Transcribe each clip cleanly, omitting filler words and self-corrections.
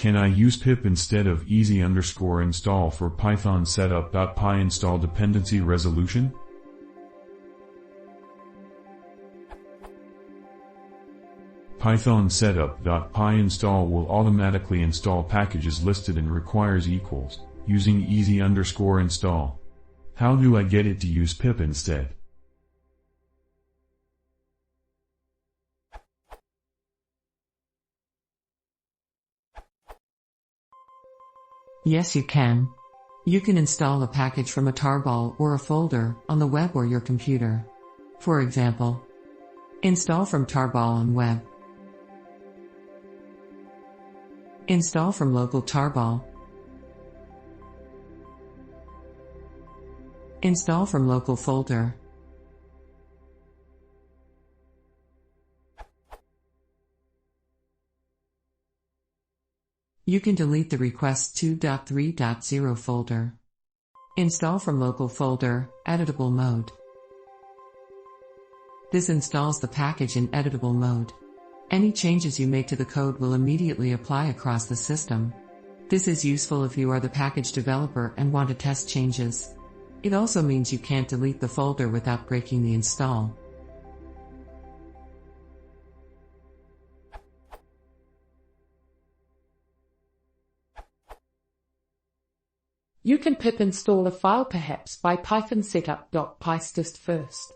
Can I use pip instead of easy_install for Python setup.py install dependency resolution? Python setup.py install will automatically install packages listed and requires equals, using easy_install. How do I get it to use pip instead? Yes, you can. You can install a package from a tarball or a folder on the web or your computer. For example, install from tarball on web. Install from local tarball. Install from local folder. You can delete the request 2.3.0 folder. Install from local folder, editable mode. This installs the package in editable mode. Any changes you make to the code will immediately apply across the system. This is useful if you are the package developer and want to test changes. It also means you can't delete the folder without breaking the install. You can pip install a file perhaps by Python setup.py first.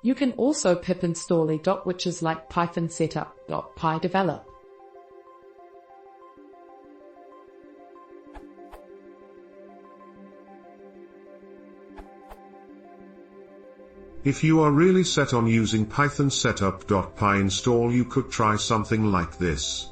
You can also pip install a doc which is like Python setup.py develop. If you are really set on using Python setup.py install, you could try something like this.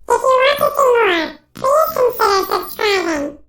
If you want to see more, please consider subscribing.